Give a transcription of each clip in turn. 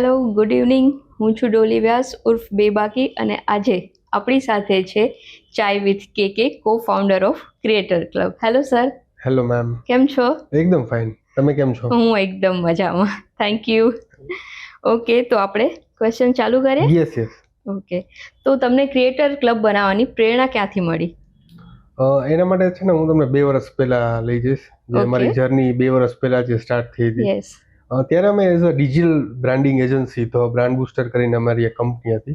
Hello, good evening. હું છું ડોલી વ્યાસ ઉર્ફ બેબાકી અને આજે આપણી સાથે છે ચાય વિથ કેકે, કો founder of creator club. Hello sir. Hello ma'am. કેમ છો? એકદમ ફાઇન. તમે કેમ છો? હું એકદમ મજામાં, થેન્ક યુ. ઓકે, તો આપણે ક્વેશ્ચન ચાલુ કરીએ. યસ. ઓકે, તો તમને ક્રિએટર ક્લબ બનાવવાની પ્રેરણા ક્યાંથી મળી? એના માટે છે ને હું તમને 2 વર્ષ પહેલા લઈ જઈશ. જે Okay. અમારી જર્ની 2 વર્ષ પહેલા જે સ્ટાર્ટ થઈ હતી. યસ. ત્યારે અમે as a digital branding agency તો બ્રાન્ડ બુસ્ટર કરીને અમારી એક કંપની હતી.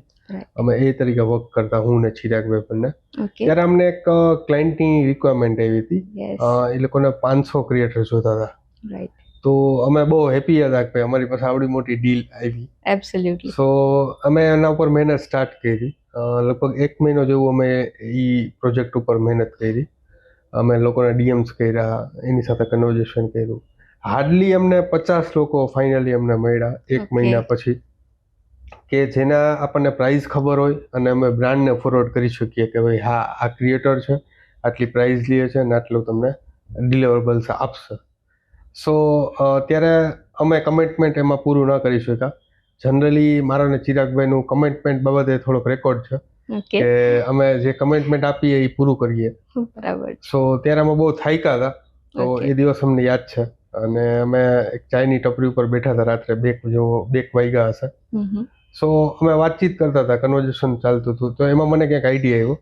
અમે એ તરીકે વર્ક કરતા, હું ને ચિરાગભાઈ બંને. ઓકે. ત્યારે અમને એક ક્લાયન્ટની રિક્વાયરમેન્ટ આવી હતી. યસ. એ લોકોને 500 ક્રિએટર જોતા હતા. રાઈટ. તો અમે બહુ હેપી હતા કે ભાઈ અમારી પાસે આવડી મોટી ડીલ આવી. એબ્સોલ્યુટલી. સો અમે એના ઉપર મહેનત સ્ટાર્ટ કરી. લગભગ 1 મહિનો જેવું અમે એ પ્રોજેક્ટ ઉપર મહેનત કરી. અમે લોકોને ડીએમ્સ કર્યા, એની સાથે કન્વર્ઝેશન કર્યું. હાર્ડલી અમને 50 લોકો ફાઇનલી અમને મળ્યા 1 મહિના પછી, કે જેના આપણને પ્રાઇસ ખબર હોય અને અમે બ્રાન્ડને ફોરવર્ડ કરી શકીએ કે ભાઈ હા, આ ક્રિએટર છે, આટલી પ્રાઇસ લે છે અને આટલું તમને ડિલિવરેબલ્સ આપશે. સો ત્યારે અમે કમિટમેન્ટ એમાં પૂરું ન કરી શક્યા. જનરલી મારા અને ચિરાગભાઈનું કમિટમેન્ટ બાબતે થોડોક રેકોર્ડ છે કે અમે જે કમિટમેન્ટ આપીએ એ પૂરું કરીએ. બરાબર. સો ત્યારે અમે બહુ થાક્યા હતા. તો એ દિવસ અમને યાદ છે. અને અમે એક ચાયની ટપરી ઉપર બેઠા હતા રાત્રે 2 વાગ્યા હશે. સો અમે વાતચીત કરતા હતા, કન્વર્ઝેશન ચાલતું હતું. તો એમાં મને ક્યાંક આઈડિયા આવ્યો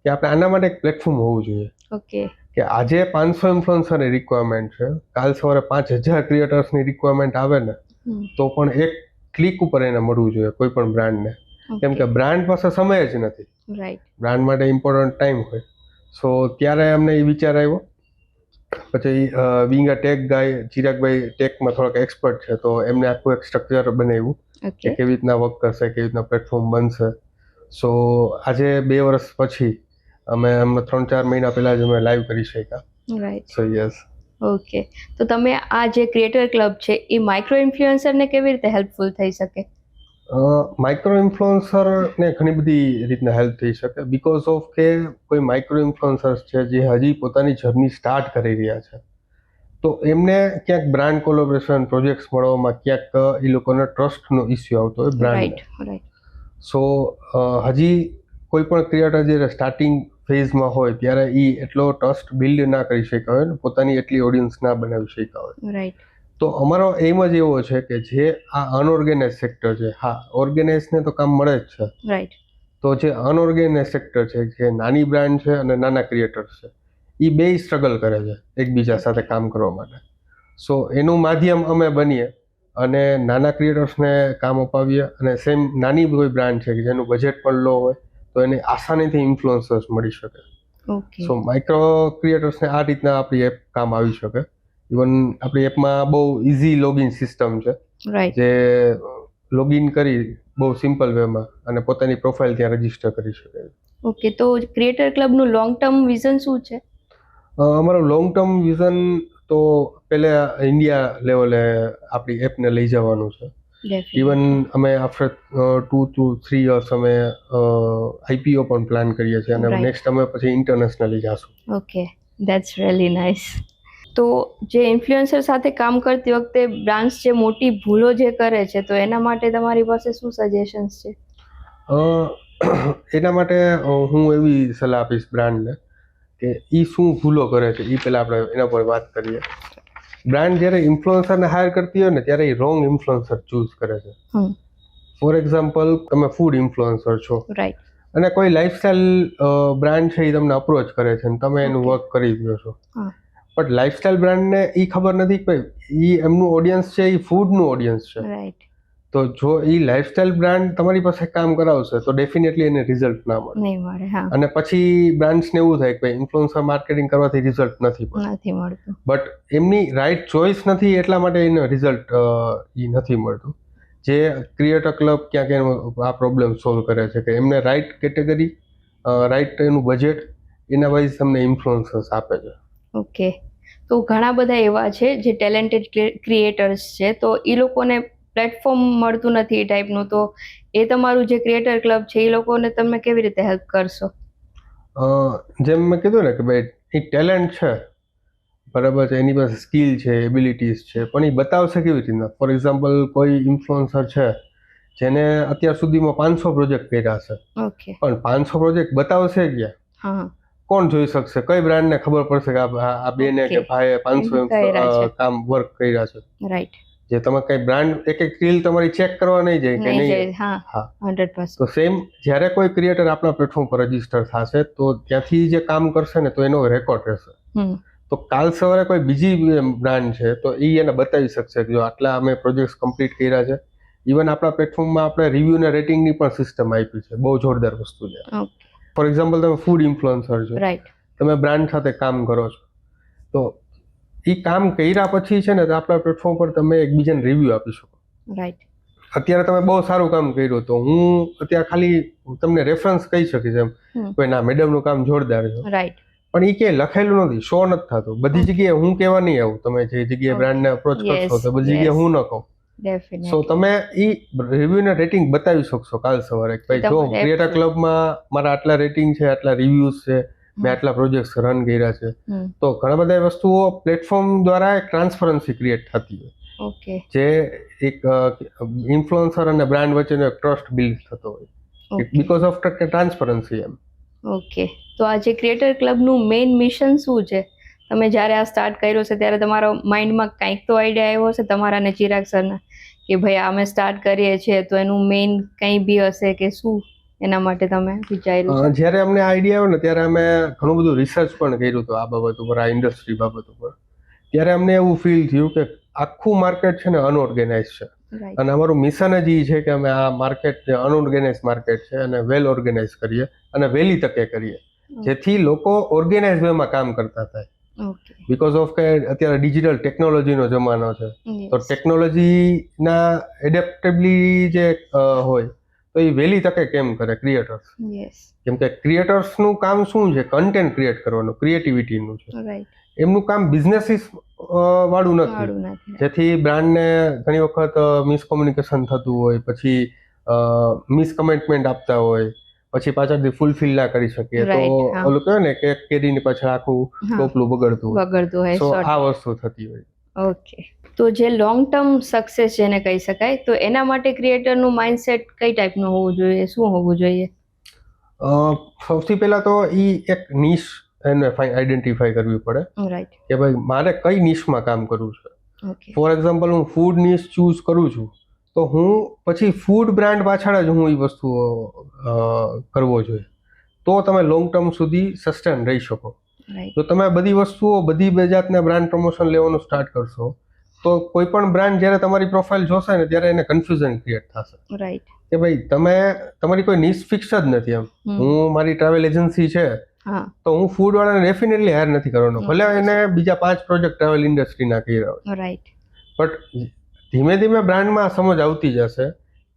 કે આપણે આના માટે એક પ્લેટફોર્મ હોવું જોઈએ. ઓકે. કે આજે 500 ઇન્ફ્લુએન્સરની રિક્વાયરમેન્ટ છે, કાલ સવારે 5000 ક્રિએટર્સની રિક્વાયરમેન્ટ આવે ને તો પણ એક ક્લિક ઉપર એને મળવું જોઈએ કોઈ પણ બ્રાન્ડને. કેમ કે બ્રાન્ડ પાસે સમય જ નથી. રાઈટ. બ્રાન્ડ માટે ઇમ્પોર્ટન્ટ ટાઈમ હોય. સો ત્યારે અમને એ વિચાર આવ્યો. પછી બિંગ અ ટેક ગાય, ચિરાગભાઈ ટેકમાં થોડાક એક્સપર્ટ છે, તો એમને આખું એક સ્ટ્રક્ચર બનાવ્યું કે કેવી રીતના વર્ક કરશે, કેવી રીતના પ્લેટફોર્મ બનશે. સો આજે 2 વર્ષ પછી અમે 3-4 મહિના પહેલા જ અમે લાઈવ કરી શક્યા. રાઈટ. સો યસ. ઓકે, તો તમે આ જે ક્રિએટર ક્લબ છે એ માઇક્રો ઇન્ફ્લુએન્સરને કેવી રીતે હેલ્પફુલ થઈ શકે? માઇક્રો ઇન્ફ્લુએન્સરને ઘણી બધી રીતના હેલ્પ થઈ શકે, બીકોઝ ઓફ કે કોઈ માઇક્રો ઇન્ફ્લુએન્સર્સ છે જે હજી પોતાની જર્ની સ્ટાર્ટ કરી રહ્યા છે, તો એમને ક્યાંક બ્રાન્ડ કોલેબોરેશન પ્રોજેક્ટ્સ મળવામાં ક્યાંક એ લોકોને ટ્રસ્ટનો ઇસ્યુ આવતો હોય બ્રાન્ડને. રાઈટ. સો હજી કોઈ પણ ક્રિએટર જ્યારે સ્ટાર્ટિંગ ફેઝમાં હોય ત્યારે એ એટલો ટ્રસ્ટ બિલ્ડ ના કરી શક્યા હોય ને પોતાની એટલી ઓડિયન્સ ના બનાવી શક્યા હોય. રાઈટ. તો અમારો એમ જ એવો છે કે જે આ અનઓર્ગેનાઇઝ સેક્ટર છે, હા ઓર્ગેનાઇઝને તો કામ મળે જ છે, રાઈટ, તો જે અનઓર્ગેનાઇઝ સેક્ટર છે, જે નાની બ્રાન્ડ છે અને નાના ક્રિએટર્સ છે, એ બેય સ્ટ્રગલ કરે છે એકબીજા સાથે કામ કરવા માટે. સો એનું માધ્યમ અમે બનીએ અને નાના ક્રિએટર્સને કામ અપાવીએ, અને સેમ નાની કોઈ બ્રાન્ડ છે કે જેનું બજેટ પણ લો હોય તો એને આસાનીથી ઇન્ફ્લુઅન્સર્સ મળી શકે. ઓકે. સો માઇક્રો ક્રિએટર્સને આ રીતના આપણી એપ કામ આવી શકે. ઇવન આપણી એપમાં બહુ ઇઝી લોગિન સિસ્ટમ છે, રાઈટ, જે લોગિન કરી બહુ સિમ્પલ વેમાં અને પોતાની પ્રોફાઇલ ત્યાં રજીસ્ટર કરી શકે. ઓકે, તો ક્રિએટર ક્લબનું લોંગ ટર્મ વિઝન શું છે? અમારું લોંગ ટર્મ વિઝન તો પહેલા ઇન્ડિયા લેવલે આપણી એપને લઈ જવાનું છે. ઇવન અમે આફ્ટર 2 to 3 years અમે આઈપીઓ પણ પ્લાન કરીએ છીએ, અને નેક્સ્ટ અમે પછી ઇન્ટરનેશનલી જઈશું. Okay, that's really nice. તો જે ઇન્ફ્લુએન્સર સાથે કામ કરતી વખતે બ્રાન્ડ્સ જે મોટી ભૂલો જે કરે છે, તો એના માટે તમારી પાસે શું સજેશન્સ છે? એના માટે હું એવી સલાહ આપીશ બ્રાન્ડને કે એ શું ભૂલો કરે છે એ પહેલાં આપણે એના પર વાત કરીએ. બ્રાન્ડ જ્યારે ઇન્ફ્લુએન્સરને હાયર કરતી હોય ને ત્યારે એ રોંગ ઇન્ફ્લુએન્સર ચૂઝ કરે છે. ફોર એક્ઝામ્પલ, તમે ફૂડ ઇન્ફ્લુએન્સર છો, રાઈટ, અને કોઈ લાઇફસ્ટાઇલ બ્રાન્ડ છે એ તમને અપ્રોચ કરે છે અને તમે એનું વર્ક કરી દો છો. બટ લાઇફસ્ટાઇલ બ્રાન્ડને એ ખબર નથી કે એ એમનું ઓડિયન્સ છે, એ ફૂડનું ઓડિયન્સ છે. રાઈટ. તો જો એ લાઇફસ્ટાઇલ બ્રાન્ડ તમારી પાસે કામ કરાવશે તો ડેફિનેટલી એને રિઝલ્ટ ના મળે. નહીં મળે. હા. અને પછી બ્રાન્ડ્સને એવું થાય કે ઇન્ફ્લુએન્સર માર્કેટિંગ કરવાથી રિઝલ્ટ નથી મળતું. બટ એમની રાઇટ ચોઇસ નથી, એટલા માટે એને રિઝલ્ટ એ નથી મળતું. જે ક્રિએટર ક્લબ ક્યાંક એનો આ પ્રોબ્લેમ સોલ્વ કરે છે કે એમને રાઇટ કેટેગરી, રાઇટ એનું બજેટ, એના વાઇઝ તમને ઇન્ફ્લુએન્સર્સ આપે છે. ઓકે, તો ઘણા બધા એવા છે જે ટેલેન્ટેડ ક્રિએટર્સ છે, તો એ લોકોને પ્લેટફોર્મ મળતું નથી એ ટાઈપનું, તો એ તમારું જે ક્રિએટર ક્લબ છે એ લોકોને તમે કેવી રીતે હેલ્પ કરશો? જેમ મેં કીધું ને કે ભાઈ એ ટેલેન્ટ છે, બરાબર છે, એની પાસે સ્કિલ છે, એબિલિટીઝ છે, પણ એ બતાવશે કેવી રીતના? ફોર એક્ઝામ્પલ, કોઈ ઇન્ફ્લુએન્સર છે જેને અત્યાર સુધીમાં 500 પ્રોજેક્ટ કર્યા છે, ઓકે. પણ 500 પ્રોજેક્ટ બતાવશે ક્યાં? હા. કોણ જોઈ શકશે? કઈ બ્રાન્ડને ખબર પડશે કે આ બેને કે Okay. ભાઈએ 500 કર્યા છે. કામ વર્ક કર્યા છે? રાઈટ. જે તમે કઈ બ્રાન્ડ એક એક રીલ તમારી ચેક કરવા નહીં જાય કે નહીં નહીં. જાય. હા. હા. 100%. તો સેમ જ્યારે કોઈ ક્રિએટર આપણા પ્લેટફોર્મ પર રજીસ્ટર થશે તો ત્યાંથી જે કામ કરશે ને તો એનો રેકોર્ડ રહેશે. હમ. તો કાલ સવારે કોઈ બીજી બ્રાન્ડ છે તો એ એને બતાવી શકશે કે જો આટલા અમે પ્રોજેક્ટ્સ કમ્પ્લીટ કર્યા છે. ઇવન આપણા પ્લેટફોર્મમાં આપણે રિવ્યુ ને રેટિંગની પણ સિસ્ટમ આપી છે. બહુ જોરદાર વસ્તુ છે. ઓકે. ફોર એક્ઝામ્પલ તમે ફૂડ ઇન્ફ્લુએન્સર છો, રાઈટ. તમે બ્રાન્ડ સાથે કામ કરો છો, તો એ કામ કર્યા પછી છે ને તો આપણા પ્લેટફોર્મ પર તમે એકબીજાને રિવ્યુ આપી શકો. રાઈટ. અત્યારે તમે બહુ સારું કામ કર્યું તો હું અત્યારે ખાલી તમને રેફરન્સ કહી શકીશ એમ કે ના મેડમનું કામ જોરદાર છે, રાઈટ. પણ એ ક્યાંય લખેલું નથી, શો નથી થતું. બધી જગ્યાએ હું કહેવા નહીં આવું. તમે જે જગ્યાએ બ્રાન્ડને અપ્રોચ કરશો તો બધી જગ્યાએ હું ન કહું. સો તમે એ રિવ્યુ ને રેટિંગ બતાવી શકશો કાલ સવારે કે ભાઈ જો ક્રિએટર ક્લબમાં મારા આટલા રેટિંગ છે, આટલા રિવ્યુઝ છે, મેં આટલા પ્રોજેક્ટ્સ રન કર્યા છે. તો ઘણા બધા વસ્તુઓ પ્લેટફોર્મ દ્વારા એક ટ્રાન્સપરન્સી ક્રિએટ થતી હોય. ઓકે. જે એક ઇન્ફ્લુએન્સર અને બ્રાન્ડ વચ્ચેનો એક ટ્રસ્ટ બિલ્ડ થતો હોય બીકોઝ ઓફ ટ્રાન્સપરન્સી એમ. ઓકે. તો આ જે ક્રિએટર ક્લબનું મેઇન મિશન શું છે? તમે જ્યારે આ સ્ટાર્ટ કર્યો છે ત્યારે તમારા માઇન્ડમાં કંઈક તો આઈડિયા આવ્યો હશે તમારા અને ચિરાગ સરના કે ભાઈ અમે સ્ટાર્ટ કરીએ છીએ તો એનું મેઇન કંઈ બી હશે કે શું એના માટે તમે વિચાર્યું? જ્યારે અમને આઈડિયા આવ્યો ને ત્યારે અમે ઘણું બધું રિસર્ચ પણ કર્યું હતું આ બાબત ઉપર, આ ઇન્ડસ્ટ્રી બાબત ઉપર. ત્યારે અમને એવું ફીલ થયું કે આખું માર્કેટ છે ને અનઓર્ગેનાઇઝ છે અને અમારું મિશન જ એ છે કે અમે આ માર્કેટ જે અનઓર્ગેનાઇઝ માર્કેટ છે અને વેલ ઓર્ગેનાઇઝ કરીએ અને વહેલી તકે કરીએ, જેથી લોકો ઓર્ગેનાઇઝ વેમાં કામ કરતા થાય. બીકોઝ ઓફ કે અત્યારે ડિજિટલ ટેકનોલોજીનો જમાનો છે, તો ટેકનોલોજીના એડેપ્ટેબિલિટી જે હોય તો એ વહેલી તકે કેમ કરે ક્રિએટર્સ? કેમ કે ક્રિએટર્સનું કામ શું છે? કન્ટેન્ટ ક્રિએટ કરવાનું, ક્રિએટિવિટીનું છે. એમનું કામ બિઝનેસીસ વાળું નથી, જેથી બ્રાન્ડને ઘણી વખત મિસકોમ્યુનિકેશન થતું હોય, પછી મિસકમેન્ટમેન્ટ આપતા હોય, પછી પાછળથી ફૂલફિલ ના કરી શકીએ તો ઓલું કહે ને કે કેરીની પાછળ આખું ટોપલું બગડતું હોય. સો આ વસ્તુ થતી હોય. ઓકે. તો જે લોંગ ટર્મ સક્સેસ જેને કહી શકાય તો એના માટે ક્રિએટરનું માઇન્ડસેટ કઈ ટાઈપનું હોવું જોઈએ, શું હોવું જોઈએ? સૌથી પહેલા તો એ એક નિશ એને આઈડેન્ટિફાઈ કરવી પડે. રાઈટ. કે ભાઈ મારે કઈ નિશમાં કામ કરવું છે. ફોર એક્ઝામ્પલ હું ફૂડ નિશ ચૂઝ કરું છું તો હું પછી ફૂડ બ્રાન્ડ પાછળ જ હું એ વસ્તુઓ કરવો જોઈએ, તો તમે લોંગ ટર્મ સુધી સસ્ટેન રહી શકો. જો તમે બધી વસ્તુઓ બધી જાતના બ્રાન્ડ પ્રમોશન લેવાનું સ્ટાર્ટ કરશો તો કોઈ પણ બ્રાન્ડ જ્યારે તમારી પ્રોફાઇલ જોશે ને ત્યારે એને કન્ફ્યુઝન ક્રિએટ થશે. રાઈટ. કે ભાઈ તમારી કોઈ નિશ ફિક્સ જ નથી. એમ હું મારી ટ્રાવેલ એજન્સી છે તો હું ફૂડ વાળાને ડેફિનેટલી હાયર નથી કરવાનો, ભલે એને બીજા 5 પ્રોજેક્ટ ટ્રાવેલ ઇન્ડસ્ટ્રીના કર્યા હોય. રાઈટ. બટ ધીમે ધીમે બ્રાન્ડમાં સમજ આવતી જશે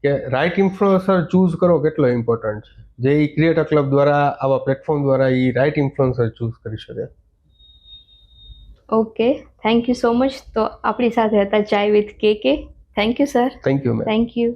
કે રાઇટ ઇન્ફ્લુએન્સર ચૂઝ કરો કેટલો ઇમ્પોર્ટન્ટ છે, જે એ ક્રિએટર ક્લબ દ્વારા આવા પ્લેટફોર્મ દ્વારા એ રાઇટ ઇન્ફ્લુએન્સર ચૂઝ કરી શકે. Okay, thank you so much. તો આપણી સાથે હતા ચાય વિથ કે. Thank you sir. Thank you ma'am. Thank you.